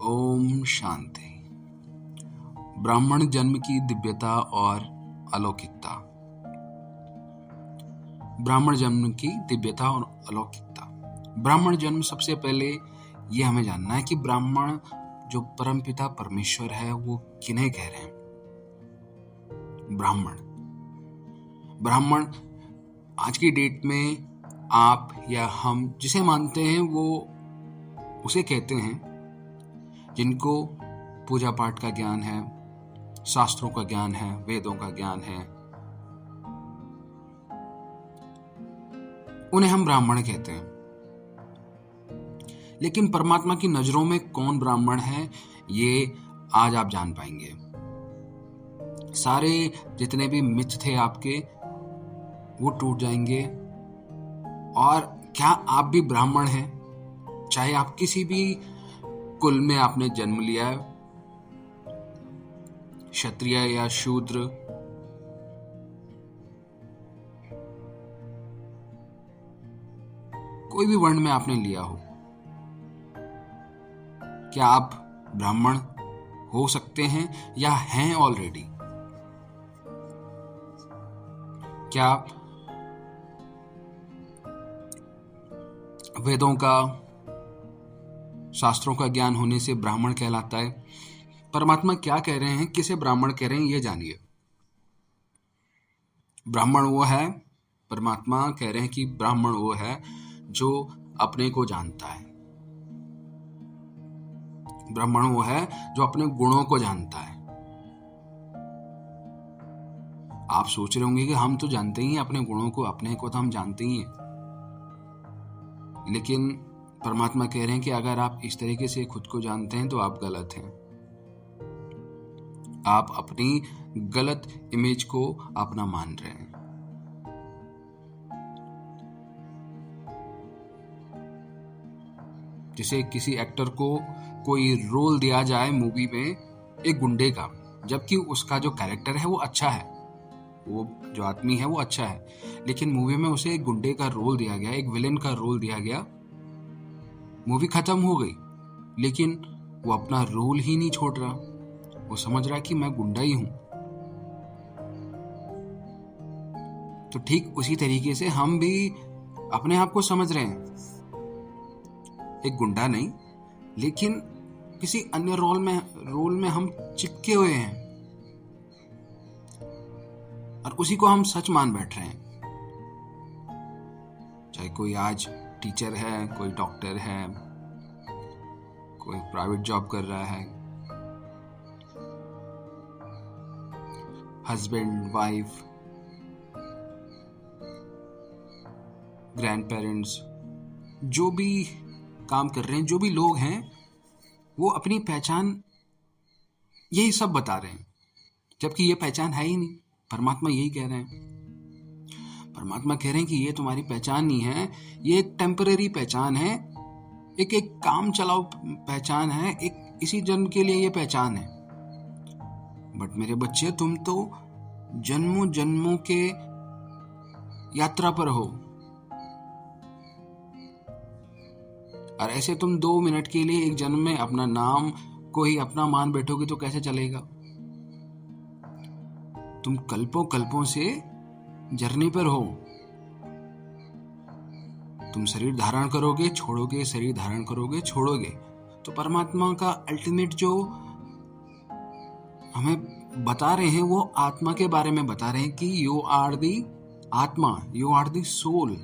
ओम शांति। ब्राह्मण जन्म की दिव्यता और अलौकिकता। ब्राह्मण जन्म की दिव्यता और अलौकिकता। ब्राह्मण जन्म, सबसे पहले ये हमें जानना है कि ब्राह्मण जो परमपिता परमेश्वर है वो किन्हें कह रहे हैं। ब्राह्मण आज की डेट में आप या हम जिसे मानते हैं वो उसे कहते हैं जिनको पूजा पाठ का ज्ञान है, शास्त्रों का ज्ञान है, वेदों का ज्ञान है, उन्हें हम ब्राह्मण कहते हैं। लेकिन परमात्मा की नजरों में कौन ब्राह्मण है, ये आज आप जान पाएंगे। सारे जितने भी मिथ थे आपके वो टूट जाएंगे। और क्या आप भी ब्राह्मण हैं? चाहे आप किसी भी कुल में आपने जन्म लिया है, क्षत्रिय या शूद्र, कोई भी वर्ण में आपने लिया हो, क्या आप ब्राह्मण हो सकते हैं या हैं ऑलरेडी? क्या वेदों का, शास्त्रों का ज्ञान होने से ब्राह्मण कहलाता है? परमात्मा क्या कह रहे हैं, किसे ब्राह्मण कह रहे हैं, ये जानिए। ब्राह्मण वो है, परमात्मा कह रहे हैं कि ब्राह्मण वो है जो अपने को जानता है। ब्राह्मण वो है जो अपने गुणों को जानता है। आप सोच रहे होंगे कि हम तो जानते ही हैं अपने गुणों को, अपने को तो हम जानते ही हैं। लेकिन परमात्मा कह रहे हैं कि अगर आप इस तरीके से खुद को जानते हैं तो आप गलत हैं। आप अपनी गलत इमेज को अपना मान रहे हैं। जैसे किसी एक्टर को कोई रोल दिया जाए मूवी में एक गुंडे का, जबकि उसका जो कैरेक्टर है वो अच्छा है, वो जो आदमी है वो अच्छा है, लेकिन मूवी में उसे एक गुंडे का रोल दिया गया, एक विलेन का रोल दिया गया। मूवी खत्म हो गई, लेकिन वो अपना रोल ही नहीं छोड़ रहा। वो समझ रहा कि मैं गुंडा ही हूं। तो ठीक उसी तरीके से हम भी अपने आप को समझ रहे हैं एक गुंडा नहीं, लेकिन किसी अन्य रोल में हम चिपके हुए हैं और उसी को हम सच मान बैठ रहे हैं। चाहे कोई आज टीचर है, कोई डॉक्टर है, कोई प्राइवेट जॉब कर रहा है, हस्बैंड, वाइफ, ग्रैंड पेरेंट्स, जो भी काम कर रहे हैं, जो भी लोग हैं, वो अपनी पहचान यही सब बता रहे हैं, जबकि ये पहचान है ही नहीं। परमात्मा यही कह रहे हैं। परमात्मा कह रहे हैं कि ये तुम्हारी पहचान नहीं है, ये एक टेम्पररी पहचान है, एक काम चलाओ पहचान है, एक इसी जन्म के लिए ये पहचान है। बट मेरे बच्चे, तुम तो जन्मों जन्मों के यात्रा पर हो, और ऐसे तुम 2 मिनट के लिए एक जन्म में अपना नाम को ही अपना मान बैठोगे तो कैसे चलेगा? तुम कल्पों कल्पों से जर्नी पर हो। तुम शरीर धारण करोगे, छोड़ोगे, शरीर धारण करोगे, छोड़ोगे। तो परमात्मा का अल्टीमेट जो हमें बता रहे हैं वो आत्मा के बारे में बता रहे हैं कि यू आर दी आत्मा, यू आर दी सोल।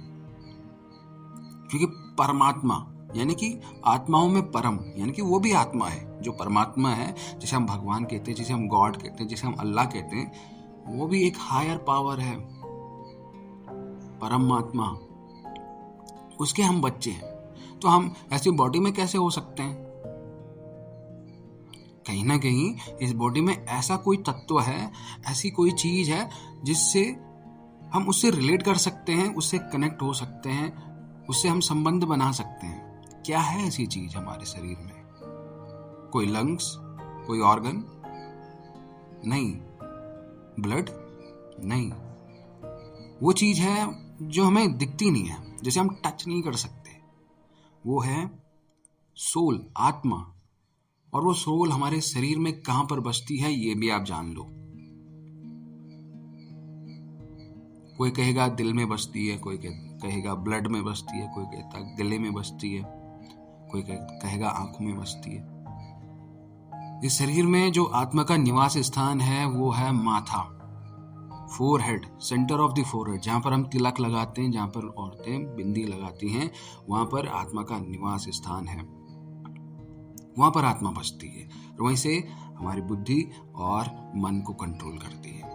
क्योंकि परमात्मा यानी कि आत्माओं में परम, यानी कि वो भी आत्मा है। जो परमात्मा है, जिसे हम भगवान कहते हैं, जिसे हम गॉड कहते हैं, जिसे हम अल्लाह कहते हैं, वो भी एक हायर पावर है, परमात्मा। उसके हम बच्चे हैं। तो हम ऐसी बॉडी में कैसे हो सकते हैं? कहीं ना कहीं इस बॉडी में ऐसा कोई तत्व है, ऐसी कोई चीज है जिससे हम उससे रिलेट कर सकते हैं, उससे कनेक्ट हो सकते हैं, उससे हम संबंध बना सकते हैं। क्या है ऐसी चीज हमारे शरीर में? कोई लंग्स, कोई ऑर्गन नहीं, ब्लड नहीं। वो चीज है जो हमें दिखती नहीं है, जिसे हम टच नहीं कर सकते। वो है सोल, आत्मा। और वो सोल हमारे शरीर में कहां पर बसती है ये भी आप जान लो। कोई कहेगा दिल में बसती है, कोई कहेगा ब्लड में बसती है, कोई कहता गले में बसती है, कोई कहेगा आंखों में बसती है। इस शरीर में जो आत्मा का निवास स्थान है वो है माथा, forehead, centre of the forehead, जहां पर हम तिलक लगाते हैं, जहां पर औरतें बिंदी लगाती हैं, वहां पर आत्मा का निवास स्थान है, वहां पर आत्मा बसती है और वहीं से हमारी बुद्धि और मन को कंट्रोल करती है।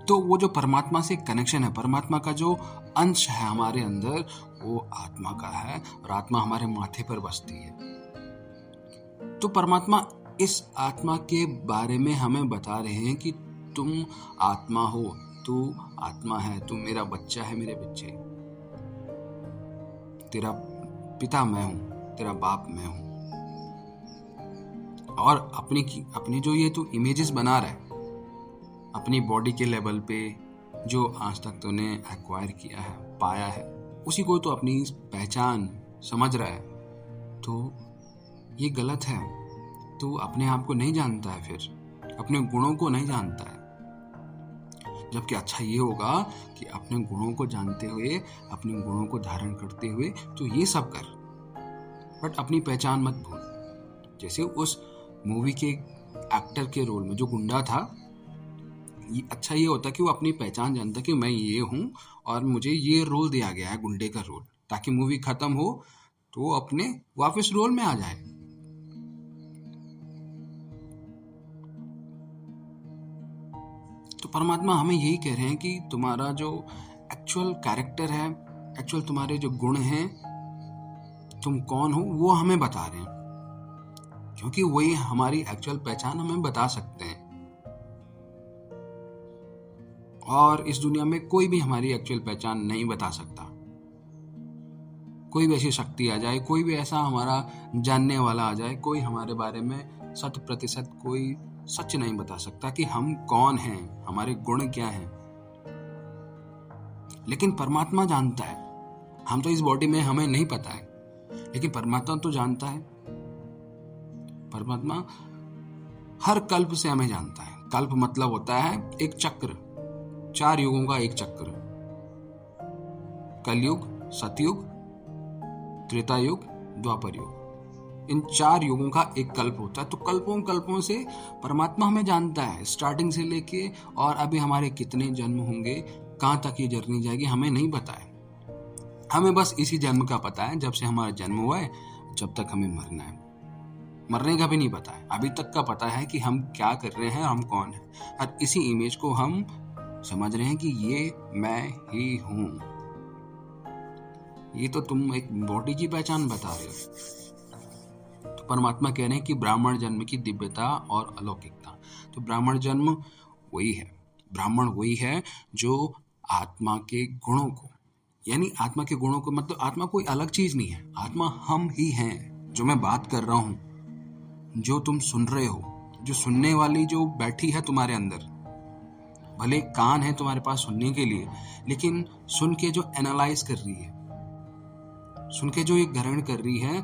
तो वो जो परमात्मा से कनेक्शन है, परमात्मा का जो अंश है हमारे अंदर, वो आत्मा का है और आत्मा हमारे माथे पर बसती है। तो परमात्मा इस आत्मा के बारे में हमें बता रहे हैं कि तुम आत्मा हो, तू आत्मा है, तू मेरा बच्चा है, मेरे बच्चे, तेरा पिता मैं हूं, तेरा बाप मैं हूं। और अपनी जो ये तू इमेजेस बना रहा है अपनी बॉडी के लेवल पे, जो आज तक तूने एक्वायर किया है, पाया है, उसी को तो अपनी पहचान समझ रहा है, तो ये गलत है। तू अपने आप को नहीं जानता है, फिर अपने गुणों को नहीं जानता है। जबकि अच्छा ये होगा कि अपने गुणों को जानते हुए, अपने गुणों को धारण करते हुए तो ये सब कर, बट अपनी पहचान मत भूल। जैसे उस मूवी के एक्टर के रोल में जो गुंडा था, अच्छा ये होता कि वो अपनी पहचान जानता कि मैं ये हूं और मुझे ये रोल दिया गया है, गुंडे का रोल, ताकि मूवी खत्म हो तो वो अपने वापस रोल में आ जाए। तो परमात्मा हमें यही कह रहे हैं कि तुम्हारा जो एक्चुअल कैरेक्टर है, एक्चुअल तुम्हारे जो गुण हैं, तुम कौन हो, वो हमें बता रहे हैं, क्योंकि वही हमारी एक्चुअल पहचान हमें बता सकते हैं। और इस दुनिया में कोई भी हमारी एक्चुअल पहचान नहीं बता सकता। कोई भी ऐसी शक्ति आ जाए, कोई भी ऐसा हमारा जानने वाला आ जाए, कोई हमारे बारे में 100% कोई सच नहीं बता सकता कि हम कौन हैं, हमारे गुण क्या हैं। लेकिन परमात्मा जानता है। हम तो इस बॉडी में, हमें नहीं पता है, लेकिन परमात्मा तो जानता है। परमात्मा हर कल्प से हमें जानता है। कल्प मतलब होता है एक चक्र, 4 युगों का एक चक्र। कलयुग, सतयुग, त्रेता युग, द्वापर युग, इन 4 युगों का एक कल्प होता है। तो कल्पों से परमात्मा हमें जानता है, स्टार्टिंग से लेके और अभी हमारे कितने जन्म होंगे, कहां तक ये जर्नी जाएगी, हमें नहीं पता है। हमें बस इसी जन्म का पता है, जब से हमारा जन्म हुआ है, जब तक हमें मरना है। मरने का भी नहीं पता है, अभी तक का पता है कि हम क्या कर रहे हैं, हम कौन है, और इसी इमेज को हम समझ रहे हैं कि ये मैं ही हूं। ये तो तुम एक बॉडी की पहचान बता रहे हो। तो परमात्मा कह रहे हैं कि ब्राह्मण जन्म की दिव्यता और अलौकिकता। तो ब्राह्मण जन्म वही है, ब्राह्मण वही है जो आत्मा के गुणों को, यानी आत्मा के गुणों को, मतलब आत्मा कोई अलग चीज नहीं है, आत्मा हम ही हैं। जो मैं बात कर रहा हूं, जो तुम सुन रहे हो, जो सुनने वाली जो बैठी है तुम्हारे अंदर, भले कान है तुम्हारे पास सुनने के लिए, लेकिन सुन के जो एनालाइज कर रही है, सुन के जो ये ग्रहण कर रही है,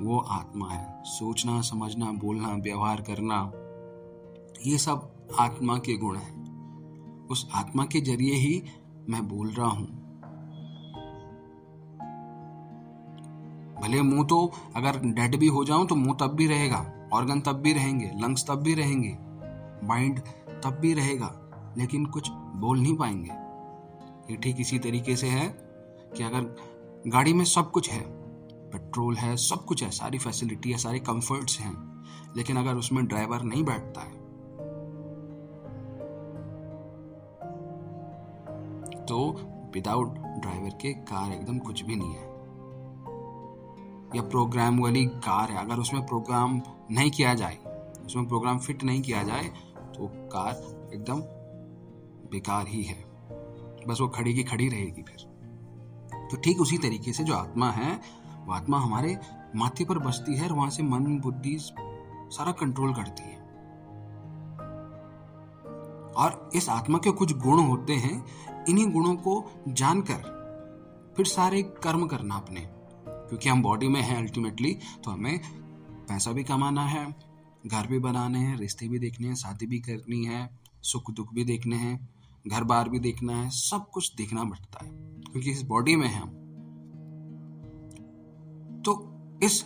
वो आत्मा है। सोचना, समझना, बोलना, व्यवहार करना, ये सब आत्मा के गुण हैं। उस आत्मा के जरिए ही मैं बोल रहा हूं। भले मुंह तो अगर डेड भी हो जाऊं तो मुंह तब भी रहेगा, ऑर्गन तब भी रहेंगे, लंग्स तब भी रहेंगे, माइंड तब भी रहेगा, लेकिन कुछ बोल नहीं पाएंगे। ये ठीक इसी तरीके से है कि अगर गाड़ी में सब कुछ है, पेट्रोल है, सब कुछ है, सारी फैसिलिटी है, सारे कंफर्ट्स हैं, लेकिन अगर उसमें ड्राइवर नहीं बैठता है तो विदाउट ड्राइवर के कार एकदम कुछ भी नहीं है। या प्रोग्राम वाली कार है, अगर उसमें प्रोग्राम नहीं किया जाए, उसमें प्रोग्राम फिट नहीं किया जाए, तो कार एकदम बेकार ही है, बस वो खड़ी की खड़ी रहेगी फिर। तो ठीक उसी तरीके से जो आत्मा है, वो आत्मा हमारे माथे पर बसती है और वहां से मन, बुद्धि सारा कंट्रोल करती है। और इस आत्मा के कुछ गुण होते हैं, इन्हीं गुणों को जानकर फिर सारे कर्म करना अपने, क्योंकि हम बॉडी में हैं अल्टीमेटली, तो हमें पैसा भी कमाना है, घर भी बनाने हैं, रिश्ते भी देखने हैं, शादी भी करनी है, सुख दुख भी देखने हैं, घर बार भी देखना है, सब कुछ देखना पड़ता है क्योंकि इस बॉडी में हैं हम। तो इस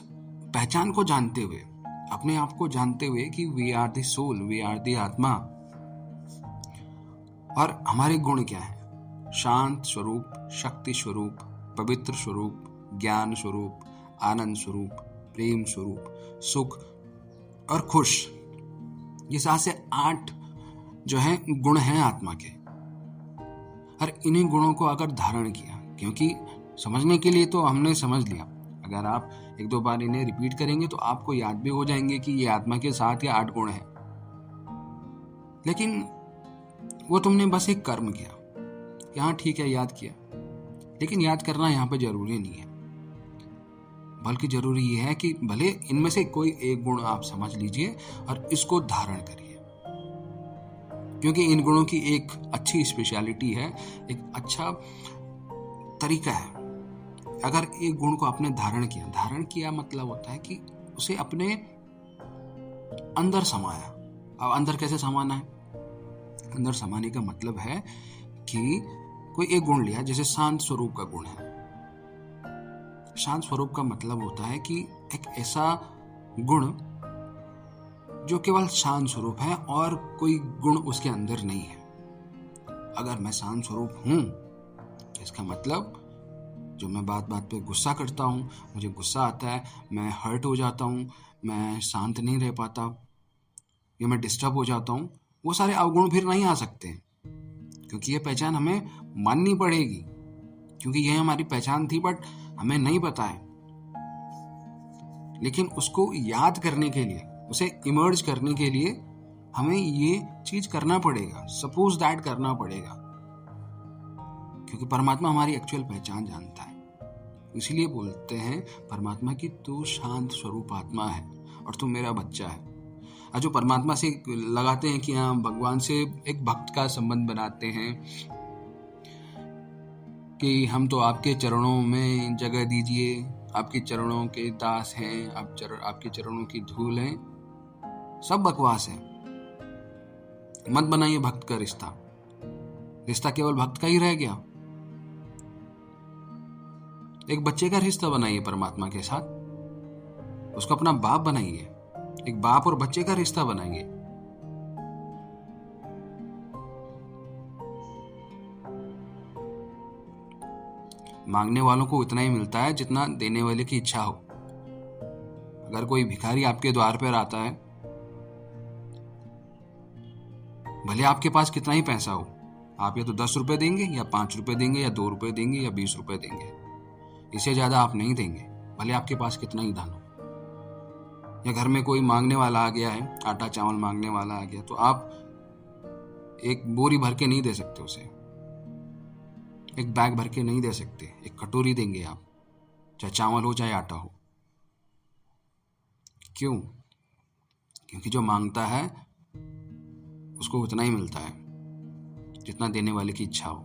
पहचान को जानते हुए, अपने आप को जानते हुए कि we are the soul, we are the atma, और हमारे गुण क्या है? शांत स्वरूप, शक्ति स्वरूप, पवित्र स्वरूप, ज्ञान स्वरूप, आनंद स्वरूप, प्रेम स्वरूप, सुख और खुश। ये 7 से 8 जो है गुण हैं आत्मा के। और इन्हीं गुणों को अगर धारण किया, क्योंकि समझने के लिए तो हमने समझ लिया, अगर आप 1-2 बार इन्हें रिपीट करेंगे तो आपको याद भी हो जाएंगे कि ये आत्मा के 7 या 8 गुण हैं। लेकिन वो तुमने बस एक कर्म किया कि हाँ ठीक है याद किया, लेकिन याद करना यहाँ पे जरूरी नहीं है, बल्कि जरूरी ये है कि भले इनमें से कोई एक गुण आप समझ लीजिए और इसको धारण करिए, क्योंकि इन गुणों की एक अच्छी स्पेशलिटी है, एक अच्छा तरीका है। अगर एक गुण को आपने धारण किया मतलब होता है कि उसे अपने अंदर समाया। अब अंदर कैसे समाना है? अंदर समाने का मतलब है कि कोई एक गुण लिया, जैसे शांत स्वरूप का गुण है। शांत स्वरूप का मतलब होता है कि एक ऐसा गुण जो केवल शांत स्वरूप है और कोई गुण उसके अंदर नहीं है। अगर मैं शांत स्वरूप हूं, इसका मतलब जो मैं बात बात पे गुस्सा करता हूं, मुझे गुस्सा आता है, मैं हर्ट हो जाता हूं, मैं शांत नहीं रह पाता या मैं डिस्टर्ब हो जाता हूं, वो सारे अवगुण फिर नहीं आ सकते, क्योंकि ये पहचान हमें माननी पड़ेगी, क्योंकि ये हमारी पहचान थी बट हमें नहीं पता है। लेकिन उसको याद करने के लिए, उसे इमर्ज करने के लिए हमें ये चीज करना पड़ेगा, सपोज दैट करना पड़ेगा, क्योंकि परमात्मा हमारी एक्चुअल पहचान जानता है। इसलिए बोलते हैं परमात्मा की तू शांत स्वरूप आत्मा है और तू मेरा बच्चा है। और जो परमात्मा से लगाते हैं कि हाँ भगवान से एक भक्त का संबंध बनाते हैं कि हम तो आपके चरणों में जगह दीजिए, आपके चरणों के दास हैं, आपके चरणों की धूल हैं, सब बकवास है। मत बनाइए भक्त का रिश्ता, रिश्ता केवल भक्त का ही रह गया। एक बच्चे का रिश्ता बनाइए परमात्मा के साथ, उसको अपना बाप बनाइए, एक बाप और बच्चे का रिश्ता बनाइए। मांगने वालों को उतना ही मिलता है जितना देने वाले की इच्छा हो। अगर कोई भिखारी आपके द्वार पर आता है, भले आपके पास कितना ही पैसा हो, आप या तो 10 रुपए देंगे या 5 रुपए देंगे या 2 रुपए देंगे या 20 रुपए देंगे, इससे ज्यादा आप नहीं देंगे, भले आपके पास कितना ही धन हो। या घर में कोई मांगने वाला आ गया है, आटा चावल मांगने वाला आ गया, तो आप एक बोरी भर के नहीं दे सकते उसे, एक बैग भर के नहीं दे सकते, एक कटोरी देंगे आप, चाहे चावल हो चाहे आटा हो। क्यों? क्योंकि जो मांगता है उसको उतना ही मिलता है जितना देने वाले की इच्छा हो।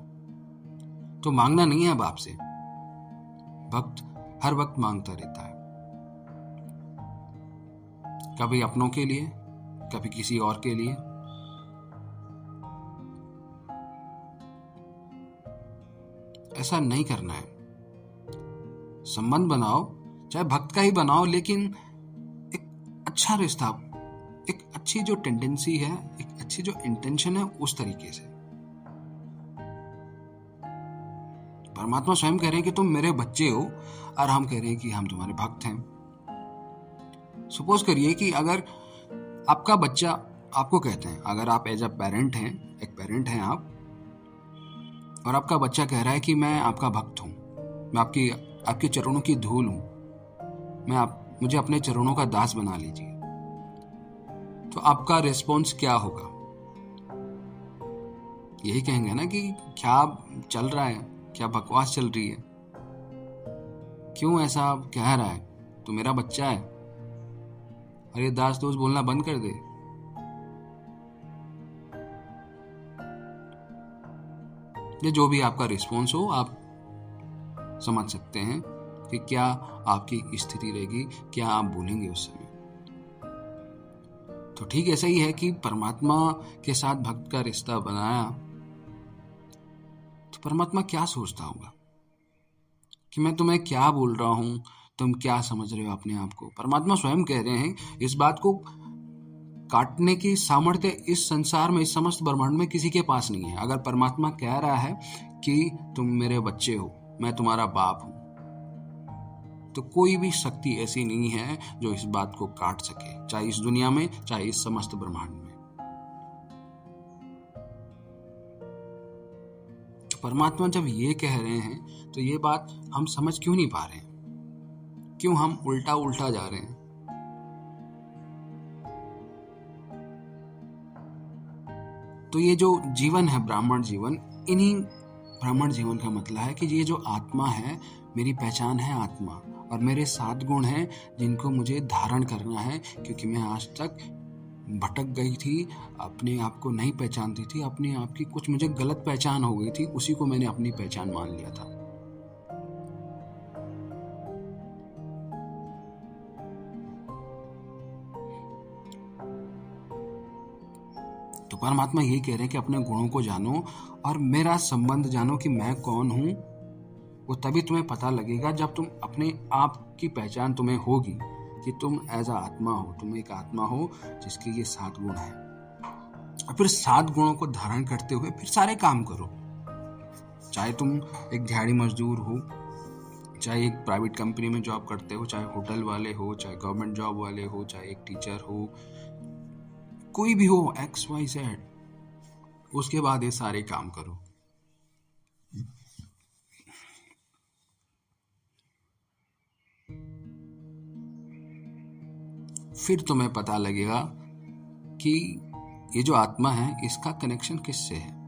तो मांगना नहीं है बाप से, भक्त हर वक्त मांगता रहता है, कभी अपनों के लिए, कभी किसी और के लिए। ऐसा नहीं करना है। संबंध बनाओ, चाहे भक्त का ही बनाओ, लेकिन एक अच्छा रिश्ता, एक अच्छी जो टेंडेंसी है, एक अच्छी जो इंटेंशन है, उस तरीके से। परमात्मा स्वयं कह रहे हैं कि तुम मेरे बच्चे हो और हम कह रहे हैं कि हम तुम्हारे भक्त हैं। सपोज करिए कि अगर आपका बच्चा आपको कहते हैं, अगर आप एज अ पेरेंट हैं, एक पेरेंट हैं आप, और आपका बच्चा कह रहा है कि मैं आपका भक्त हूं, मैं आपके चरणों की धूल हूं, मुझे अपने चरणों का दास बना लीजिए, तो आपका रिस्पॉन्स क्या होगा? यही कहेंगे ना कि क्या चल रहा है, क्या बकवास चल रही है, क्यों ऐसा कह रहा है, तू मेरा बच्चा है। अरे दास दोस्त बोलना बंद कर दे। ये जो भी आपका रिस्पॉन्स हो, आप समझ सकते हैं कि क्या आपकी स्थिति रहेगी, क्या आप बोलेंगे उस समय। तो ठीक ऐसा ही है कि परमात्मा के साथ भक्त का रिश्ता बनाया तो परमात्मा क्या सोचता होगा कि मैं तुम्हें क्या बोल रहा हूं, तुम क्या समझ रहे हो अपने आप को। परमात्मा स्वयं कह रहे हैं इस बात को काटने की सामर्थ्य इस संसार में, इस समस्त ब्रह्मांड में किसी के पास नहीं है। अगर परमात्मा कह रहा है कि तुम मेरे बच्चे हो, मैं तुम्हारा बाप हूं, तो कोई भी शक्ति ऐसी नहीं है जो इस बात को काट सके, चाहे इस दुनिया में, चाहे इस समस्त ब्रह्मांड में। तो परमात्मा जब ये कह रहे हैं तो ये बात हम समझ क्यों नहीं पा रहे हैं? क्यों हम उल्टा उल्टा जा रहे हैं? तो ये जो जीवन है ब्राह्मण जीवन, इन्हीं ब्राह्मण जीवन का मतलब है कि ये जो आत्मा है, मेरी पहचान है आत्मा, और मेरे 7 गुण हैं जिनको मुझे धारण करना है, क्योंकि मैं आज तक भटक गई थी, अपने आप को नहीं पहचानती थी, अपने आप की कुछ मुझे गलत पहचान हो गई थी, उसी को मैंने अपनी पहचान मान लिया था। तो परमात्मा यही कह रहे हैं कि अपने गुणों को जानो और मेरा संबंध जानो कि मैं कौन हूं। वो तभी तुम्हें पता लगेगा जब तुम अपने आप की पहचान तुम्हें होगी कि तुम एज अ आत्मा हो, तुम एक आत्मा हो जिसके ये 7 गुण हैं। और फिर 7 गुणों को धारण करते हुए फिर सारे काम करो, चाहे तुम एक दिहाड़ी मजदूर हो, चाहे एक प्राइवेट कंपनी में जॉब करते हो, चाहे होटल वाले हो, चाहे गवर्नमेंट जॉब वाले हो, चाहे एक टीचर हो, कोई भी हो, XYZ, उसके बाद ये सारे काम करो। फिर तुम्हें पता लगेगा कि ये जो आत्मा है इसका कनेक्शन किससे है।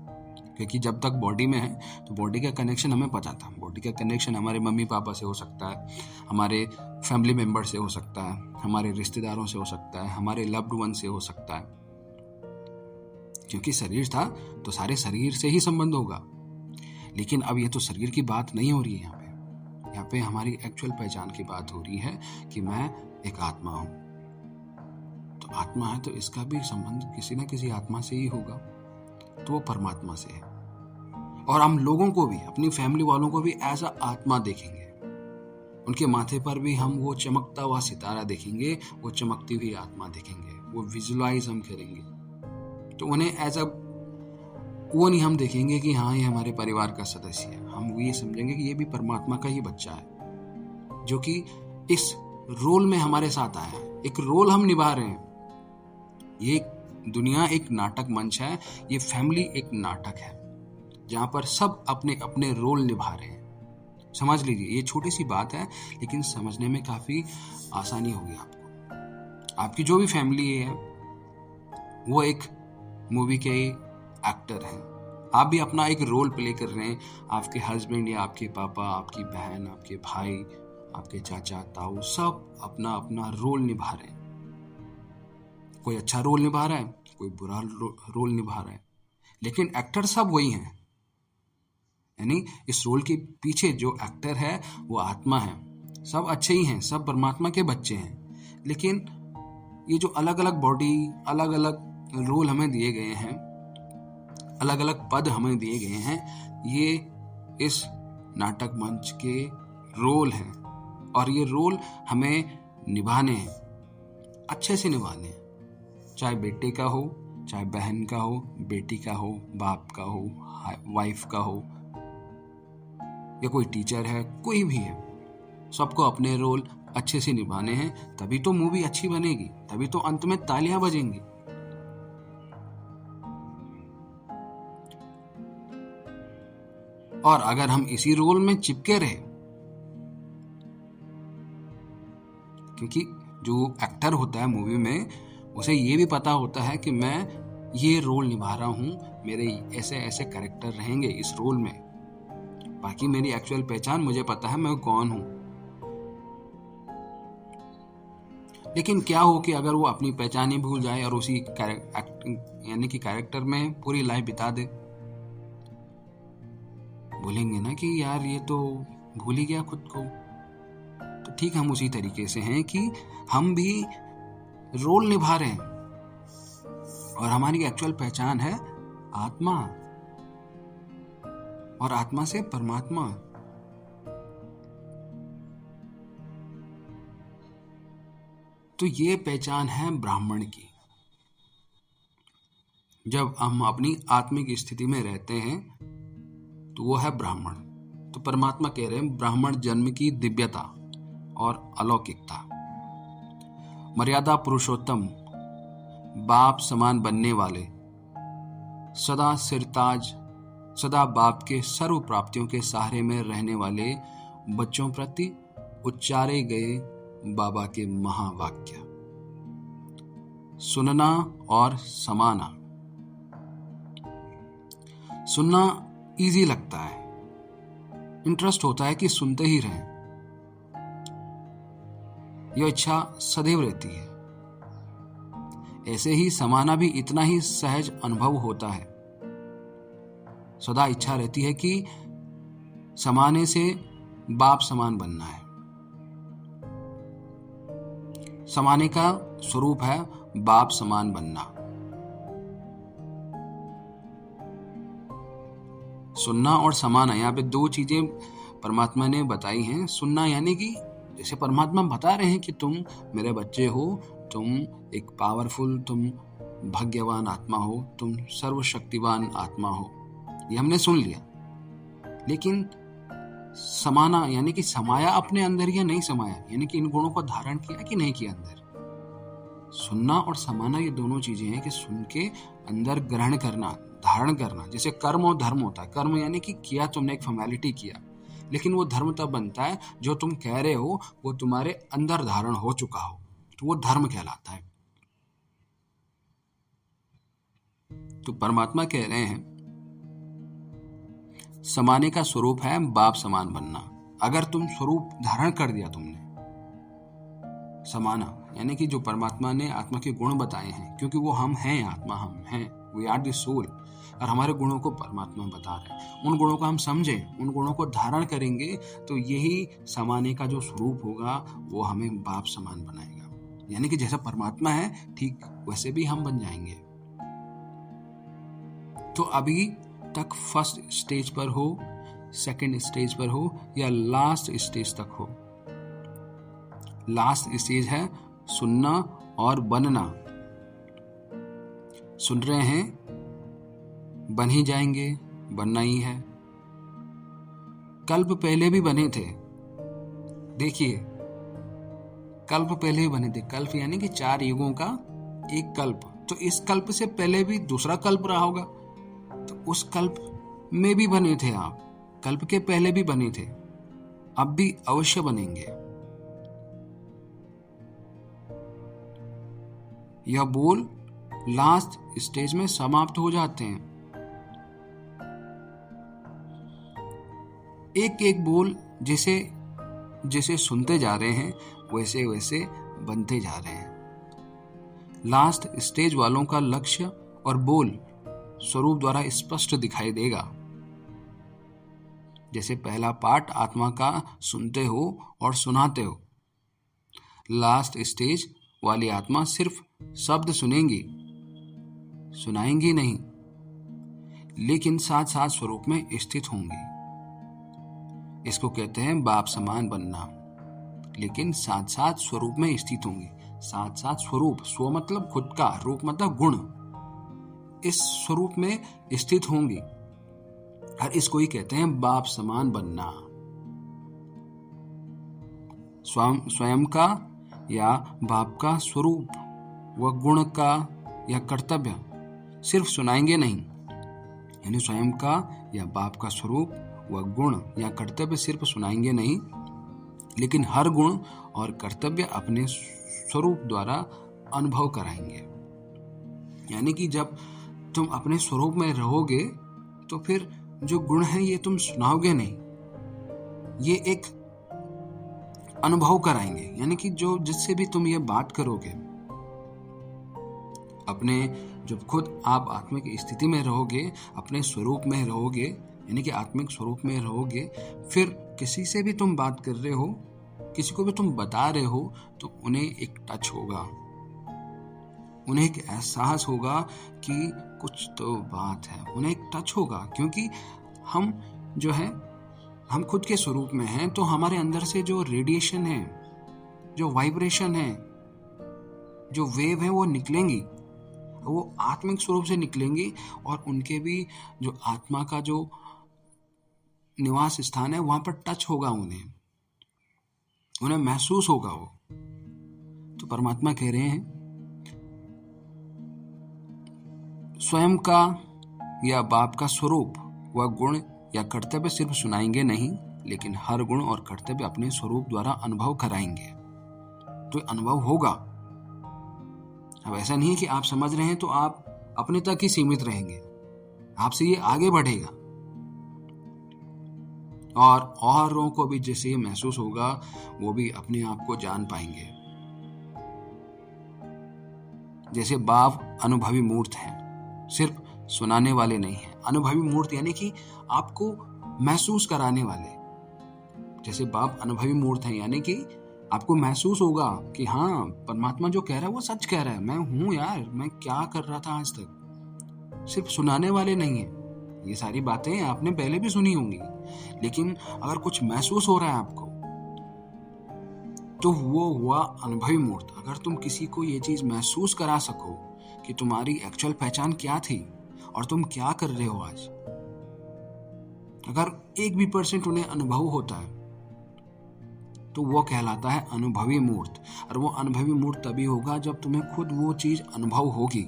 क्योंकि जब तक बॉडी में है तो बॉडी का कनेक्शन हमें पता था। बॉडी का कनेक्शन हमारे मम्मी पापा से हो सकता है, हमारे फैमिली मेंबर से हो सकता है, हमारे रिश्तेदारों से हो सकता है, हमारे लव्ड वन से हो सकता है। क्योंकि शरीर था तो सारे शरीर से ही संबंध होगा। लेकिन अब ये तो शरीर की बात नहीं हो रही है, यहाँ पे हमारी एक्चुअल पहचान की बात हो रही है कि मैं एक आत्मा हूं। तो आत्मा है तो इसका भी संबंध किसी न किसी आत्मा से ही होगा, तो वो परमात्मा से है। और हम लोगों को भी, अपनी फैमिली वालों को भी एज अ आत्मा देखेंगे। उनके माथे पर भी हम वो चमकता हुआ सितारा देखेंगे, वो चमकती हुई आत्मा देखेंगे, वो विजुलाइज हम करेंगे। तो उन्हें एज अ वो नहीं हम देखेंगे कि हाँ ये हमारे परिवार का सदस्य है, हम ये समझेंगे कि ये भी परमात्मा का ही बच्चा है जो कि इस रोल में हमारे साथ आया है। एक रोल हम निभा रहे हैं। ये दुनिया एक नाटक मंच है, ये फैमिली एक नाटक है जहां पर सब अपने अपने रोल निभा रहे हैं। समझ लीजिए, ये छोटी सी बात है लेकिन समझने में काफी आसानी होगी आपको। आपकी जो भी फैमिली है वो एक मूवी के एक्टर हैं, आप भी अपना एक रोल प्ले कर रहे हैं। आपके हस्बैंड या आपके पापा, आपकी बहन, आपके भाई, आपके चाचा ताऊ, सब अपना अपना रोल निभा रहे हैं। कोई अच्छा रोल निभा रहा है, कोई बुरा रोल निभा रहा है, लेकिन एक्टर सब वही हैं। यानी इस रोल के पीछे जो एक्टर है वो आत्मा है। सब अच्छे ही हैं, सब परमात्मा के बच्चे हैं। लेकिन ये जो अलग अलग बॉडी, अलग अलग रोल हमें दिए गए हैं, अलग अलग पद हमें दिए गए हैं, ये इस नाटक मंच के रोल हैं। और ये रोल हमें निभाने हैं, अच्छे से निभाने हैं। चाहे बेटे का हो, चाहे बहन का हो, बेटी का हो, बाप का हो, वाइफ का हो, या कोई टीचर है, कोई भी है, सबको अपने रोल अच्छे से निभाने हैं। तभी तो मूवी अच्छी बनेगी, तभी तो अंत में तालियां बजेंगी। और अगर हम इसी रोल में चिपके रहे, क्योंकि जो एक्टर होता है मूवी में, उसे ये भी पता होता है कि मैं ये रोल निभा रहा हूं, मेरे ऐसे ऐसे कैरेक्टर रहेंगे इस रोल में। बाकी मेरी एक्चुअल पहचान मुझे पता है मैं कौन हूं। लेकिन क्या हो कि अगर वो अपनी पहचान ही भूल जाए और उसी यानी कि कैरेक्टर में पूरी लाइफ बिता दे, बोलेंगे ना कि यार ये तो भूल ही गया खुद को, ठीक हम उसी तरीके से हैं कि हम भी रोल निभा रहे हैं और हमारी एक्चुअल पहचान है आत्मा और आत्मा से परमात्मा। तो ये पहचान है ब्राह्मण की। जब हम अपनी आत्मिक स्थिति में रहते हैं तो वो है ब्राह्मण। तो परमात्मा कह रहे हैं ब्राह्मण जन्म की दिव्यता और अलौकिकता, मर्यादा पुरुषोत्तम, बाप समान बनने वाले, सदा सिरताज, सदा बाप के सर्व प्राप्तियों के सहारे में रहने वाले बच्चों प्रति उच्चारे गए बाबा के महावाक्य, सुनना और समाना। सुनना इजी लगता है, इंटरेस्ट होता है कि सुनते ही रहें, यह इच्छा सदैव रहती है। ऐसे ही समाना भी इतना ही सहज अनुभव होता है, सदा इच्छा रहती है कि समाने से बाप समान बनना है। समाने का स्वरूप है बाप समान बनना। सुनना और समाना, यहाँ पे दो चीजें परमात्मा ने बताई हैं। सुनना यानी कि जैसे परमात्मा बता रहे हैं कि तुम मेरे बच्चे हो, तुम एक पावरफुल, तुम भाग्यवान आत्मा हो, तुम सर्वशक्तिवान आत्मा हो, ये हमने सुन लिया। लेकिन समाना यानी कि समाया अपने अंदर या नहीं समाया, यानी कि इन गुणों को धारण किया कि नहीं किया अंदर। सुनना और समाना ये दोनों चीजें हैं कि सुन के अंदर ग्रहण करना, धारण करना। जैसे कर्म और धर्म होता है। कर्म यानी कि किया तुमने, एक फॉर्मेलिटी किया, लेकिन वो धर्म तब बनता है जो तुम कह रहे हो वो तुम्हारे अंदर धारण हो चुका हो, तो वो धर्म कहलाता है। तो परमात्मा कह रहे हैं समाने का स्वरूप है बाप समान बनना। अगर तुम स्वरूप धारण कर दिया तुमने, समाना यानी कि जो परमात्मा ने आत्मा के गुण बताए हैं, क्योंकि वो हम हैं, आत्मा हम हैं, वी आर द सोल, और हमारे गुणों को परमात्मा बता रहे हैं। उन गुणों को हम समझें, उन गुणों को धारण करेंगे तो यही समाने का जो स्वरूप होगा वो हमें बाप समान बनाएगा। यानी कि जैसा परमात्मा है ठीक वैसे भी हम बन जाएंगे। तो अभी तक फर्स्ट स्टेज पर हो, सेकंड स्टेज पर हो या लास्ट स्टेज तक हो, लास्ट स्टेज है सुनना और बनना। सुन रहे हैं, बन ही जाएंगे, बनना ही है। कल्प पहले भी बने थे, देखिए कल्प पहले भी बने थे। कल्प यानी कि 4 युगों का एक कल्प। तो इस कल्प से पहले भी दूसरा कल्प रहा होगा, तो उस कल्प में भी बने थे आप, कल्प के पहले भी बने थे, अब भी अवश्य बनेंगे। यह बोल लास्ट स्टेज में समाप्त हो जाते हैं। एक एक बोल जैसे जैसे सुनते जा रहे हैं वैसे वैसे बनते जा रहे हैं। लास्ट स्टेज वालों का लक्ष्य और बोल स्वरूप द्वारा स्पष्ट दिखाई देगा। जैसे पहला पार्ट आत्मा का सुनते हो और सुनाते हो, लास्ट स्टेज वाली आत्मा सिर्फ शब्द सुनेंगी, सुनाएंगी नहीं, लेकिन साथ साथ स्वरूप में स्थित होंगी। इसको कहते हैं बाप समान बनना। लेकिन साथ साथ स्वरूप में स्थित होंगी, साथ साथ स्वरूप, स्व मतलब खुद का, रूप मतलब गुण, इस स्वरूप में स्थित होंगी। और इसको ही कहते हैं बाप समान बनना। स्वयं का या बाप का स्वरूप व गुण का या कर्तव्य सिर्फ सुनाएंगे नहीं, यानी स्वयं का या बाप का स्वरूप व गुण या कर्तव्य सिर्फ सुनाएंगे नहीं, लेकिन हर गुण और कर्तव्य अपने स्वरूप द्वारा अनुभव कराएंगे। यानी कि जब तुम अपने स्वरूप में रहोगे तो फिर जो गुण है ये तुम सुनाओगे नहीं, ये एक अनुभव कराएंगे। यानी कि जो जिससे भी तुम ये बात करोगे, अपने जब खुद आप आत्मिक स्थिति में रहोगे, अपने स्वरूप में रहोगे, यानी कि आत्मिक स्वरूप में रहोगे, फिर किसी से भी तुम बात कर रहे हो किसी को भी तुम बता रहे हो तो उन्हें एक टच होगा, उन्हें एक एहसास होगा कि कुछ तो बात है, उन्हें एक टच होगा। क्योंकि हम जो है, हम खुद के स्वरूप में हैं, तो हमारे अंदर से जो रेडिएशन है, जो वाइब्रेशन है, जो वेव है, वो निकलेंगी, वो आत्मिक स्वरूप से निकलेंगी, और उनके भी जो आत्मा का जो निवास स्थान है वहां पर टच होगा, उन्हें महसूस होगा वो। तो परमात्मा कह रहे हैं, स्वयं का या बाप का स्वरूप व गुण या कर्तव्य सिर्फ सुनाएंगे नहीं, लेकिन हर गुण और कर्तव्य अपने स्वरूप द्वारा अनुभव कराएंगे। तो अनुभव होगा। अब ऐसा नहीं है कि आप समझ रहे हैं तो आप अपने तक ही सीमित रहेंगे, आपसे ये आगे बढ़ेगा, और औरों को भी जैसे ये महसूस होगा वो भी अपने आप को जान पाएंगे। जैसे बाप अनुभवी मूर्त हैं, सिर्फ सुनाने वाले नहीं हैं। अनुभवी मूर्त यानी कि आपको महसूस कराने वाले। जैसे बाप अनुभवी मूर्त हैं, यानी कि आपको महसूस होगा कि हाँ, परमात्मा जो कह रहा है वो सच कह रहा है, मैं हूं यार, मैं क्या कर रहा था आज तक। सिर्फ सुनाने वाले नहीं है। ये सारी बातें आपने पहले भी सुनी होंगी, लेकिन अगर कुछ महसूस हो रहा है आपको, तो वो हुआ अनुभवी मूर्त। अगर तुम किसी को ये चीज महसूस करा सको कि तुम्हारी एक्चुअल पहचान क्या थी और तुम क्या कर रहे हो आज, अगर 1% उन्हें अनुभव होता है, तो वो कहलाता है अनुभवी मूर्त। और वो अनुभवी मूर्त तभी होगा जब तुम्हें खुद वो चीज अनुभव होगी,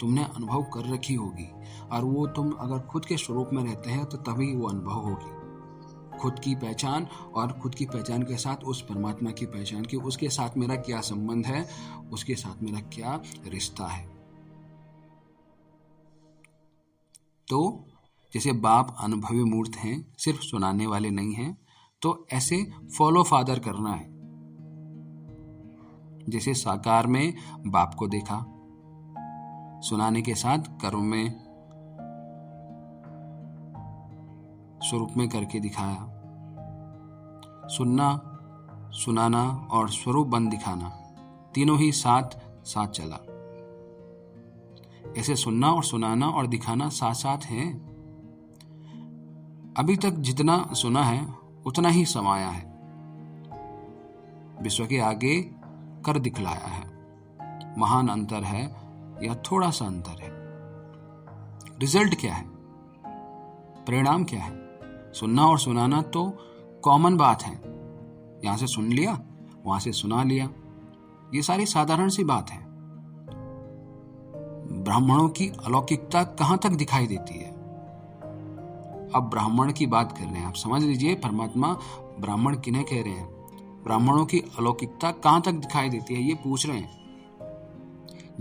तुमने अनुभव कर रखी होगी, और वो तुम अगर खुद के स्वरूप में रहते हैं तो तभी वो अनुभव होगी। खुद की पहचान, और खुद की पहचान के साथ उस परमात्मा की पहचान की, उसके साथ मेरा क्या संबंध है, उसके साथ मेरा क्या रिश्ता है। तो जैसे बाप अनुभवी मूर्त हैं, सिर्फ सुनाने वाले नहीं हैं, तो ऐसे फॉलो फादर करना है। जैसे साकार में बाप को देखा, सुनाने के साथ कर्म में स्वरूप में करके दिखाया। सुनना, सुनाना और स्वरूप बन दिखाना, तीनों ही साथ साथ चला। ऐसे सुनना और सुनाना और दिखाना साथ साथ हैं। अभी तक जितना सुना है उतना ही समाया है, विश्व के आगे कर दिखलाया है। महान अंतर है या थोड़ा सा अंतर है? रिजल्ट क्या है, परिणाम क्या है? सुनना और सुनाना तो कॉमन बात है, यहां से सुन लिया, वहां से सुना लिया, ये सारी साधारण सी बात है। ब्राह्मणों की अलौकिकता कहां तक दिखाई देती है? अब ब्राह्मण की बात कर रहे हैं, आप समझ लीजिए परमात्मा ब्राह्मण किन्हें कह रहे हैं। ब्राह्मणों की अलौकिकता कहां तक दिखाई देती है, ये पूछ रहे हैं।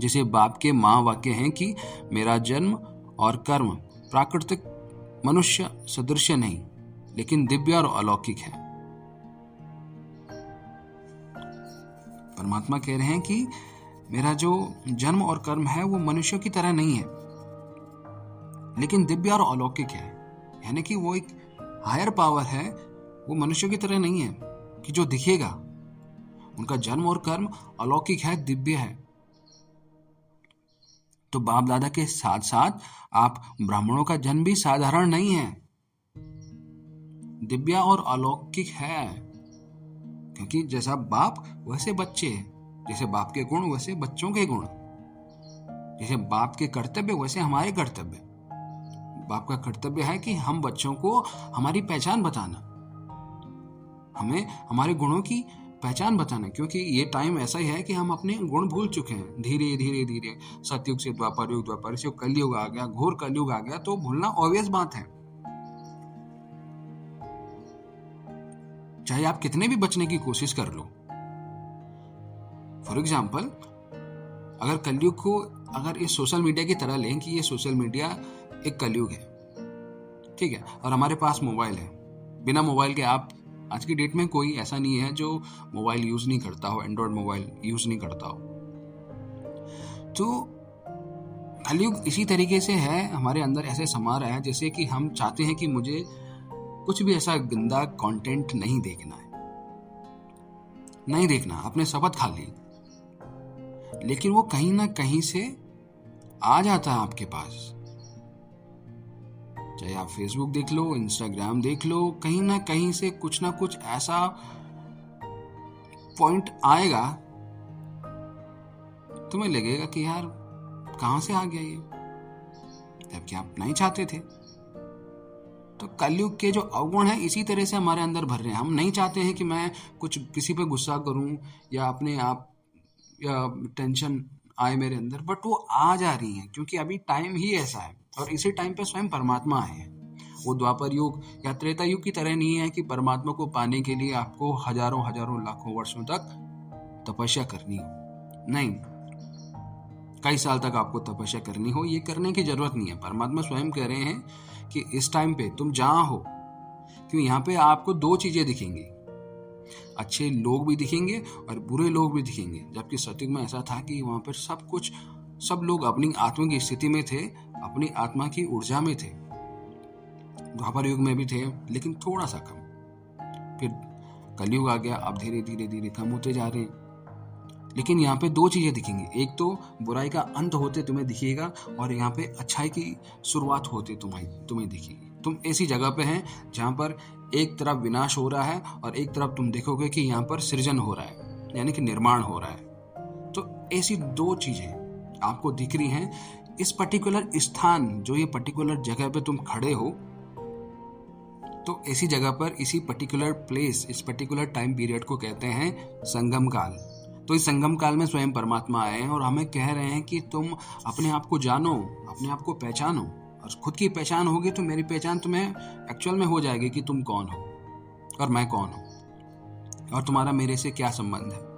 जैसे बाप के मां वाक्य हैं कि मेरा जन्म और कर्म प्राकृतिक मनुष्य सदृश नहीं, लेकिन दिव्य और अलौकिक है। परमात्मा कह रहे हैं कि मेरा जो जन्म और कर्म है वो मनुष्य की तरह नहीं है, लेकिन दिव्य और अलौकिक है। यानी कि वो एक हायर पावर है, वो मनुष्य की तरह नहीं है कि जो दिखेगा। उनका जन्म और कर्म अलौकिक है, दिव्य है। तो बाप दादा के साथ साथ आप ब्राह्मणों का जन्म भी साधारण नहीं है, दिव्य और अलौकिक है। क्योंकि जैसा बाप वैसे बच्चे, जैसे बाप के गुण वैसे बच्चों के गुण, जैसे बाप के कर्तव्य वैसे हमारे कर्तव्य। बाप का कर्तव्य है कि हम बच्चों को हमारी पहचान बताना, हमें हमारे गुणों की पहचान बताना। क्योंकि ये टाइम ऐसा ही है कि हम अपने गुण भूल चुके हैं धीरे धीरे धीरे। सतयुग से द्वापर युग, द्वापर से कलयुग आ गया, घोर कलयुग आ गया, तो भूलना ऑब्वियस बात है। चाहे आप कितने भी बचने की कोशिश कर लो। फॉर एग्जाम्पल, अगर कलयुग को अगर इस सोशल मीडिया की तरह लें कि ये सोशल मीडिया एक कलयुग है, ठीक है, और हमारे पास मोबाइल है। बिना मोबाइल के आप आज की डेट में कोई ऐसा नहीं है जो मोबाइल यूज नहीं करता हो, एंड्रॉयड मोबाइल यूज नहीं करता हो। तो कलयुग इसी तरीके से है, हमारे अंदर ऐसे समा रहा है जैसे कि हम चाहते हैं कि मुझे कुछ भी ऐसा गंदा कंटेंट नहीं देखना है। नहीं देखना, आपने शपथ खा ली, लेकिन वो कहीं ना कहीं से आ जाता है आपके पास। चाहे आप फेसबुक देख लो, इंस्टाग्राम देख लो, कहीं ना कहीं से कुछ ना कुछ ऐसा पॉइंट आएगा, तुम्हें लगेगा कि यार कहां से आ गया ये, जबकि आप नहीं चाहते थे। तो कलयुग के जो अवगुण हैं इसी तरह से हमारे अंदर भर रहे हैं। हम नहीं चाहते हैं कि मैं कुछ किसी पे गुस्सा करूं या अपने आप या टेंशन आए मेरे अंदर, बट वो आ जा रही है क्योंकि अभी टाइम ही ऐसा है। और इसी टाइम पे स्वयं परमात्मा आए हैं। वो द्वापर युग या त्रेता युग की तरह नहीं है कि परमात्मा को पाने के लिए आपको हजारों हजारों लाखों वर्षों तक तपस्या करनी हो। नहीं, कई साल तक आपको तपस्या करनी हो, ये करने की जरूरत नहीं है। परमात्मा स्वयं कह रहे हैं कि इस टाइम पे तुम जहां हो, क्यों यहाँ पे आपको दो चीजें दिखेंगी, अच्छे लोग भी दिखेंगे और बुरे लोग भी दिखेंगे। जबकि सतयुग में ऐसा था कि वहां पर सब लोग अपनी आत्मा की स्थिति में थे, अपनी आत्मा की ऊर्जा में थे। द्वापर युग में भी थे, लेकिन थोड़ा सा कम। फिर कलयुग आ गया, अब धीरे धीरे धीरे कम होते जा रहे हैं। लेकिन यहाँ पे दो चीजें दिखेंगी, एक तो बुराई का अंत होते तुम्हें दिखेगा और यहाँ पे अच्छाई की शुरुआत होते तुम्हें दिखेगी। तुम ऐसी जगह पे हैं जहाँ पर एक तरफ विनाश हो रहा है और एक तरफ तुम देखोगे कि यहाँ पर सृजन हो रहा है, यानी कि निर्माण हो रहा है। तो ऐसी दो चीजें आपको दिख रही हैं। इस पर्टिकुलर स्थान, जो ये पर्टिकुलर जगह पे तुम खड़े हो, तो ऐसी जगह पर इसी पर्टिकुलर प्लेस, इस पर्टिकुलर टाइम पीरियड को कहते हैं संगम काल। तो इस संगम काल में स्वयं परमात्मा आए हैं और हमें कह रहे हैं कि तुम अपने आप को जानो, अपने आप को पहचानो। और खुद की पहचान होगी तो मेरी पहचान तुम्हें एक्चुअल में हो जाएगी कि तुम कौन हो और मैं कौन हूँ और तुम्हारा मेरे से क्या संबंध है।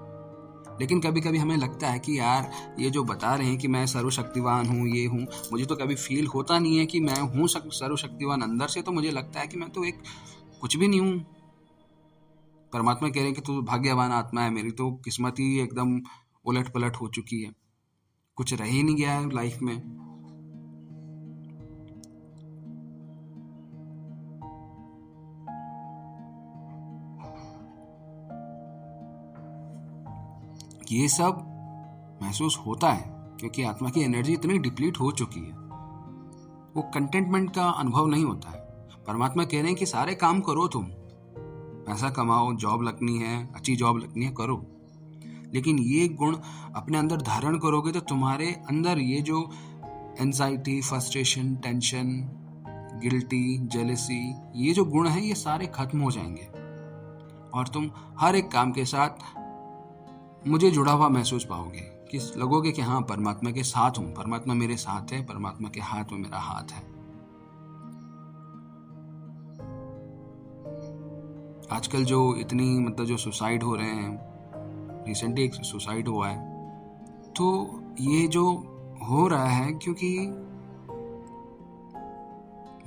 लेकिन कभी कभी हमें लगता है कि यार ये जो बता रहे हैं कि मैं सर्वशक्तिवान हूँ, ये हूँ, मुझे तो कभी फील होता नहीं है कि मैं हूँ सर्वशक्तिवान। अंदर से तो मुझे लगता है कि मैं तो एक कुछ भी नहीं हूँ। परमात्मा कह रहे हैं कि तू भाग्यवान आत्मा है, मेरी तो किस्मत ही एकदम उलट पलट हो चुकी है, कुछ रह ही नहीं गया है लाइफ में। ये सब महसूस होता है क्योंकि आत्मा की एनर्जी इतनी डिप्लीट हो चुकी है, वो कंटेंटमेंट का अनुभव नहीं होता है। परमात्मा कह रहे हैं कि सारे काम करो, तुम पैसा कमाओ, जॉब लगनी है, अच्छी जॉब लगनी है, करो, लेकिन ये गुण अपने अंदर धारण करोगे तो तुम्हारे अंदर ये जो anxiety, frustration, tension, guilty, jealousy, ये जो गुण है ये सारे खत्म हो जाएंगे और तुम हर एक काम के साथ मुझे जुड़ा हुआ महसूस पाओगे, कि लगोगे कि हाँ परमात्मा के साथ हूं, परमात्मा मेरे साथ है, परमात्मा के हाथ में मेरा हाथ है। आजकल जो इतनी जो सुसाइड हो रहे हैं, रिसेंटली एक सुसाइड हुआ है, तो ये जो हो रहा है क्योंकि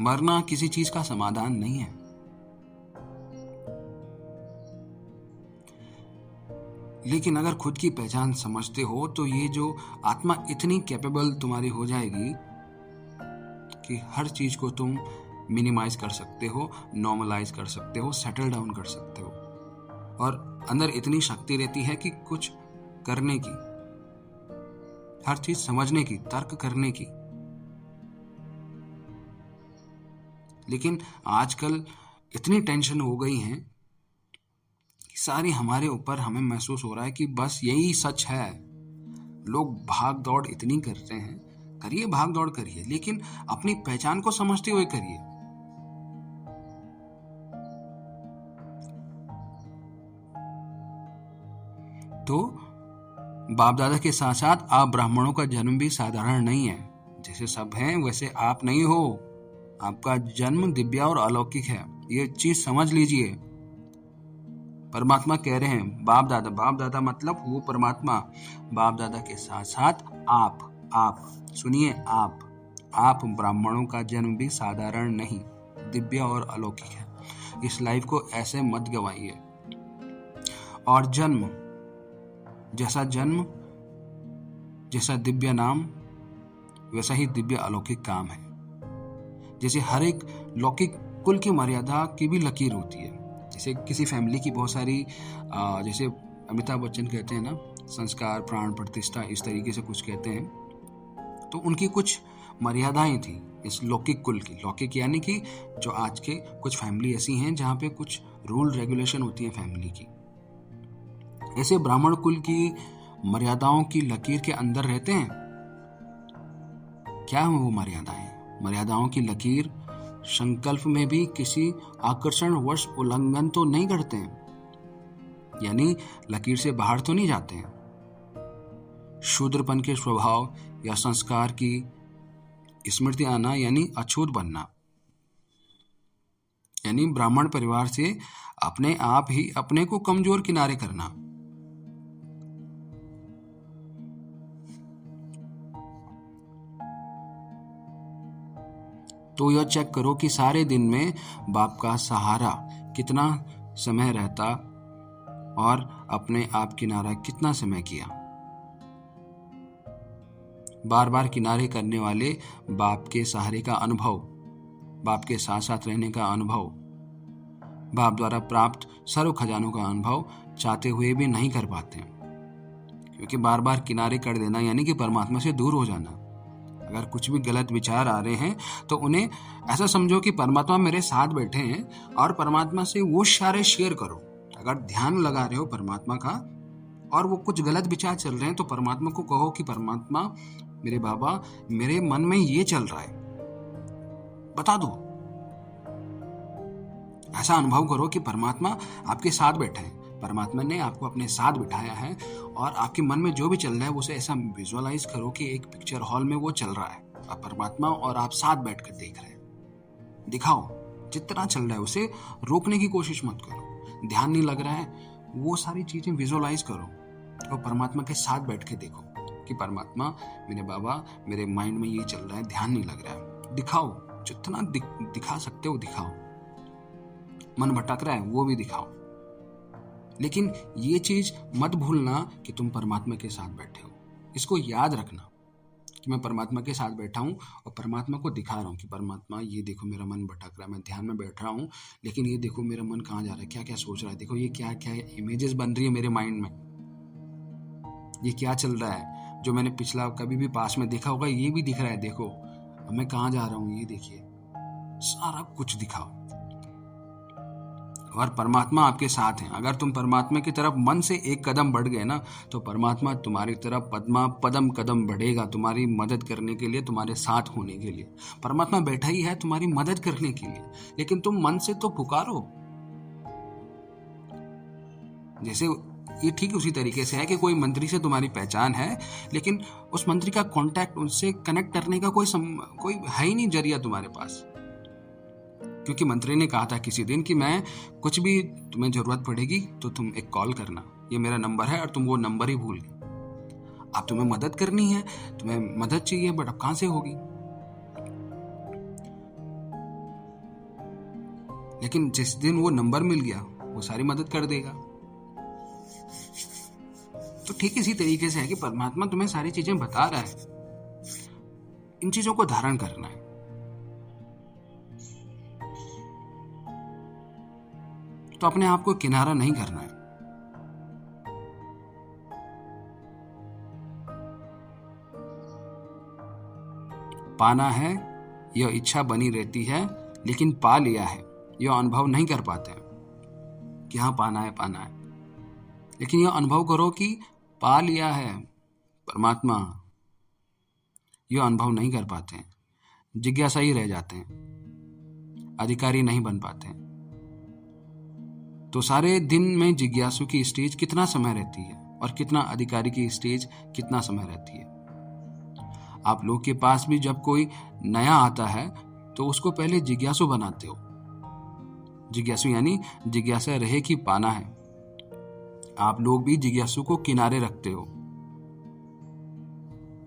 मरना किसी चीज का समाधान नहीं है। लेकिन अगर खुद की पहचान समझते हो तो ये जो आत्मा इतनी कैपेबल तुम्हारी हो जाएगी कि हर चीज को तुम मिनिमाइज कर सकते हो, नॉर्मलाइज कर सकते हो, सेटल डाउन कर सकते हो और अंदर इतनी शक्ति रहती है कि कुछ करने की, हर चीज समझने की, तर्क करने की। लेकिन आजकल इतनी टेंशन हो गई है कि सारी हमारे ऊपर, हमें महसूस हो रहा है कि बस यही सच है। लोग भाग दौड़ इतनी करते हैं, करिए भाग दौड़ करिए, लेकिन अपनी पहचान को समझते हुए करिए। तो बाप दादा के साथ साथ आप ब्राह्मणों का जन्म भी साधारण नहीं है। जैसे सब हैं वैसे आप नहीं हो। आपका जन्म दिव्य और अलौकिक है, ये चीज समझ लीजिए। परमात्मा कह रहे हैं बाप दादा मतलब वो परमात्मा, बाप दादा के साथ साथ आप सुनिए, आप ब्राह्मणों का जन्म भी साधारण नहीं, दिव्य और अलौकिक है। इस लाइफ को ऐसे मत गवाइए। और जन्म, जैसा दिव्य नाम वैसा ही दिव्य अलौकिक काम है। जैसे हर एक लौकिक कुल की मर्यादा की भी लकीर होती है। जैसे किसी फैमिली की बहुत सारी जैसे अमिताभ बच्चन कहते हैं ना, संस्कार, प्राण प्रतिष्ठा, इस तरीके से कुछ कहते हैं। तो उनकी कुछ मर्यादाएं थी इस लौकिक कुल की। लौकिक यानी कि जो आज के कुछ फैमिली ऐसी हैं जहां पे कुछ रूल रेगुलेशन होती है फैमिली की। ऐसे ब्राह्मण कुल की मर्यादाओं की लकीर के अंदर रहते हैं। क्या है वो मर्यादाएं? मर्यादाओं की लकीर संकल्प में भी किसी आकर्षणवश उल्लंघन तो नहीं करते हैं, यानी लकीर से बाहर तो नहीं जाते हैं। शूद्रपन के स्वभाव या संस्कार की स्मृति आना यानी अछूत बनना, यानी ब्राह्मण परिवार से अपने आप ही अपने को कमजोर किनारे करना। तो यह चेक करो कि सारे दिन में बाप का सहारा कितना समय रहता और अपने आप किनारा कितना समय किया। बार बार किनारे करने वाले बाप के सहारे का अनुभव, बाप के साथ साथ रहने का अनुभव, बाप द्वारा प्राप्त सर्व खजानों का अनुभव चाहते हुए भी नहीं कर पाते, क्योंकि बार बार किनारे कर देना यानी कि परमात्मा से दूर हो जाना। अगर कुछ भी गलत विचार आ रहे हैं तो उन्हें ऐसा समझो कि परमात्मा मेरे साथ बैठे हैं और परमात्मा से वो सारे शेयर करो। अगर ध्यान लगा रहे हो परमात्मा का और वो कुछ गलत विचार चल रहे हैं तो परमात्मा को कहो कि परमात्मा, मेरे बाबा, मेरे मन में ये चल रहा है, बता दो। ऐसा अनुभव करो कि परमात्मा आपके साथ बैठे हैं, परमात्मा ने आपको अपने साथ बिठाया है और आपके मन में जो भी चल रहा है उसे ऐसा विजुअलाइज करो कि एक पिक्चर हॉल में वो चल रहा है, अब परमात्मा और आप साथ बैठकर देख रहे हैं। दिखाओ, जितना चल रहा है उसे रोकने की कोशिश मत करो। ध्यान नहीं लग रहा है, वो सारी चीजें विजुअलाइज करो और परमात्मा के साथ बैठ के देखो कि परमात्मा, मेरे बाबा, मेरे माइंड में ये चल रहा है, ध्यान नहीं लग रहा है। दिखाओ, जितना दिखा सकते हो दिखाओ। मन भटक रहा है वो भी दिखाओ, लेकिन ये चीज मत भूलना कि तुम परमात्मा के साथ बैठे हो। इसको याद रखना कि मैं परमात्मा के साथ बैठा हूं और परमात्मा को दिखा रहा हूं कि परमात्मा, ये देखो मेरा मन भटक रहा है, मैं ध्यान में बैठ रहा हूं, लेकिन ये देखो मेरा मन कहाँ जा रहा है, क्या क्या सोच रहा है, देखो ये क्या क्या इमेजेस बन रही है मेरे माइंड में, ये क्या चल रहा है, जो मैंने पिछला कभी भी पास में देखा होगा ये भी दिख रहा है, देखो अब मैं कहाँ जा रहा हूँ, ये देखिए, सारा कुछ दिखाओ। और परमात्मा आपके साथ हैं। अगर तुम परमात्मा की तरफ मन से एक कदम बढ़ गए ना, तो परमात्मा तुम्हारी तरफ पदम कदम बढ़ेगा, तुम्हारी मदद करने के लिए, तुम्हारे साथ होने के लिए। परमात्मा बैठा ही है तुम्हारी मदद करने के लिए, लेकिन तुम मन से तो पुकारो। जैसे ये ठीक उसी तरीके से है कि कोई मंत्री से तुम्हारी पहचान है, लेकिन उस मंत्री का कांटेक्ट, उससे कनेक्ट करने का कोई है ही नहीं जरिया तुम्हारे पास, क्योंकि मंत्री ने कहा था किसी दिन कि मैं कुछ भी तुम्हें जरूरत पड़ेगी तो तुम एक कॉल करना, ये मेरा नंबर है, और तुम वो नंबर ही भूल गए। अब तुम्हें मदद करनी है, तुम्हें मदद चाहिए, बट अब कहां से होगी? लेकिन जिस दिन वो नंबर मिल गया वो सारी मदद कर देगा। तो ठीक इसी तरीके से है कि परमात्मा तुम्हें सारी चीजें बता रहा है, इन चीजों को धारण करना है। तो अपने आप को किनारा नहीं करना है। पाना है यह इच्छा बनी रहती है, लेकिन पा लिया है यह अनुभव नहीं कर पाते हैं कि हाँ पाना है, लेकिन यह अनुभव करो कि पा लिया है परमात्मा, यह अनुभव नहीं कर पाते हैं। जिज्ञासा ही रह जाते हैं, अधिकारी नहीं बन पाते हैं। तो सारे दिन में जिज्ञासु की स्टेज कितना समय रहती है और कितना अधिकारी की स्टेज कितना समय रहती है। आप लोग के पास भी जब कोई नया आता है तो उसको पहले जिज्ञासु बनाते हो। जिज्ञासु यानी जिज्ञासा रहे कि पाना है। आप लोग भी जिज्ञासु को किनारे रखते हो।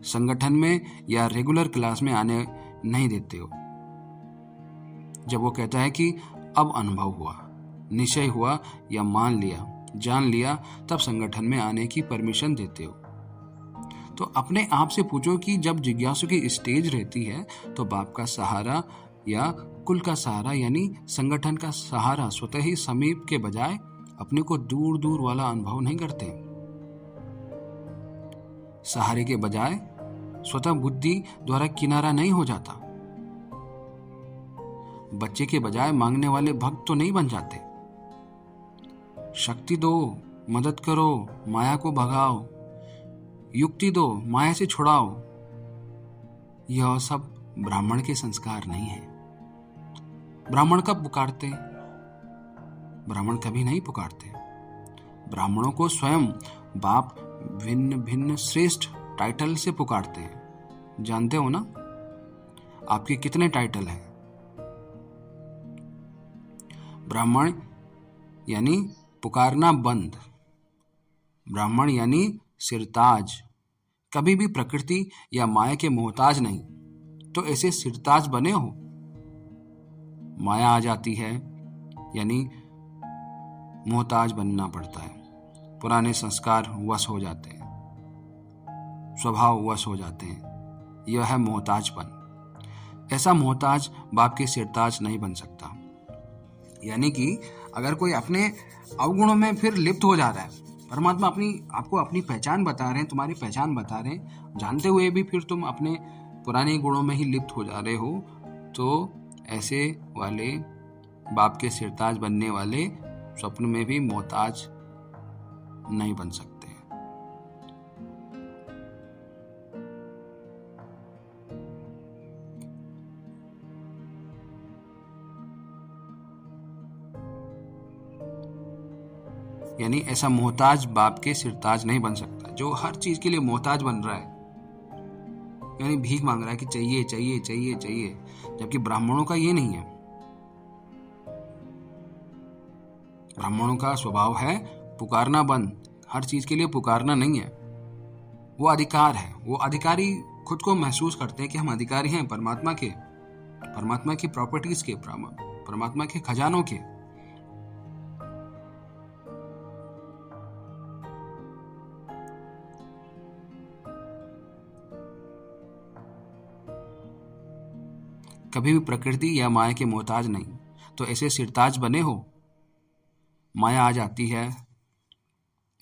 संगठन में या रेगुलर क्लास में आने नहीं देते हो। जब वो कहता है कि अब अनुभव हुआ, निश्चय हुआ या मान लिया, जान लिया, तब संगठन में आने की परमिशन देते हो। तो अपने आप से पूछो कि जब जिज्ञासु की स्टेज रहती है तो बाप का सहारा या कुल का सहारा यानी संगठन का सहारा स्वतः ही समीप के बजाय अपने को दूर दूर वाला अनुभव नहीं करते। सहारे के बजाय स्वतः बुद्धि द्वारा किनारा नहीं हो जाता। बच्चे के बजाय मांगने वाले भक्त तो नहीं बन जाते। शक्ति दो, मदद करो, माया को भगाओ, युक्ति दो, माया से छुड़ाओ, यह सब ब्राह्मण के संस्कार नहीं है। ब्राह्मण कब पुकारते? ब्राह्मण कभी नहीं पुकारते। ब्राह्मणों को स्वयं बाप भिन्न भिन्न श्रेष्ठ टाइटल से पुकारते हैं। जानते हो ना आपके कितने टाइटल हैं? ब्राह्मण यानी पुकारना बंद। ब्राह्मण यानी सिरताज, कभी भी प्रकृति या माया के मोहताज नहीं। तो ऐसे सिरताज बने हो। माया आ जाती है यानी मोहताज बनना पड़ता है। पुराने संस्कार वश हो जाते हैं, स्वभाव वश हो जाते हैं। यह है मोहताजपन। ऐसा मोहताज बाप के सिरताज नहीं बन सकता। यानी कि अगर कोई अपने अवगुणों में फिर लिप्त हो जा रहा है, परमात्मा आपको अपनी पहचान बता रहे हैं, तुम्हारी पहचान बता रहे हैं, जानते हुए भी फिर तुम अपने पुराने गुणों में ही लिप्त हो जा रहे हो, तो ऐसे वाले बाप के सिरताज बनने वाले स्वप्न में भी मोहताज नहीं बन सकते। यानी ऐसा मोहताज बाप के सिरताज नहीं बन सकता जो हर चीज के लिए मोहताज बन रहा है, यानी भीख मांग रहा है कि चाहिए चाहिए चाहिए चाहिए, जबकि ब्राह्मणों का ये नहीं है। ब्राह्मणों का स्वभाव है पुकारना बंद, हर चीज के लिए पुकारना नहीं है। वो अधिकार है, वो अधिकारी खुद को महसूस करते हैं कि हम अधिकारी हैं परमात्मा के, परमात्मा की प्रॉपर्टीज के, परमात्मा के खजानों के। कभी भी प्रकृति या माया के मोहताज नहीं। तो ऐसे सिरताज बने हो। माया आ जाती है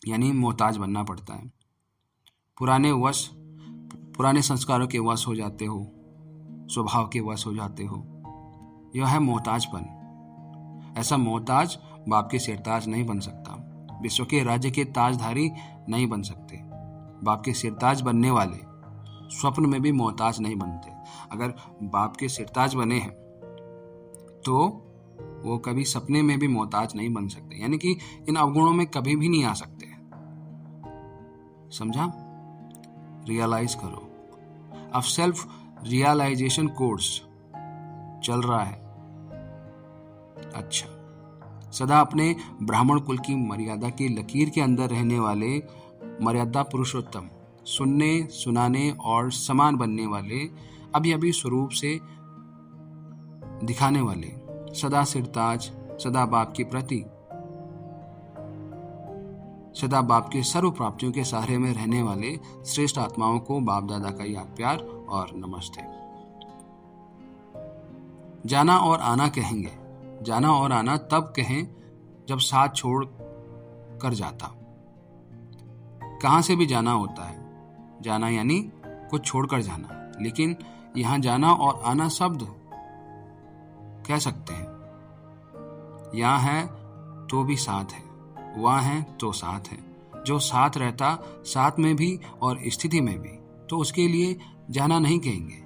यानी मोहताज बनना पड़ता है। पुराने संस्कारों के वश हो जाते हो, स्वभाव के वश हो जाते हो। यह है मोहताजपन। ऐसा मोहताज बाप के सिरताज नहीं बन सकता। विश्व के राज्य के ताजधारी नहीं बन सकते। बाप के सिरताज बनने वाले स्वप्न में भी मोहताज नहीं बनते। अगर बाप के सिरताज बने हैं तो वो कभी सपने में भी मोहताज नहीं बन सकते, यानी कि इन अवगुणों में कभी भी नहीं आ सकते। समझा? रियलाइज करो। अब सेल्फ रियलाइजेशन कोर्स चल रहा है। अच्छा, सदा अपने ब्राह्मण कुल की मर्यादा की लकीर के अंदर रहने वाले मर्यादा पुरुषोत्तम, सुनने सुनाने और समान बनने वाले, अभी अभी स्वरूप से दिखाने वाले, सदा सिरताज, सदा बाप की प्रति, सदा बाप के सर्व प्राप्तियों के सहारे में रहने वाले श्रेष्ठ आत्माओं को बाप दादा का याद प्यार और नमस्ते। जाना और आना कहेंगे। जाना और आना तब कहें जब साथ छोड़ कर जाता। कहां से भी जाना होता है। जाना यानी कुछ छोड़कर जाना, लेकिन यहां जाना और आना शब्द कह सकते हैं। यहां है तो भी साथ है, वहां है तो साथ है। जो साथ रहता साथ में भी और स्थिति में भी, तो उसके लिए जाना नहीं कहेंगे।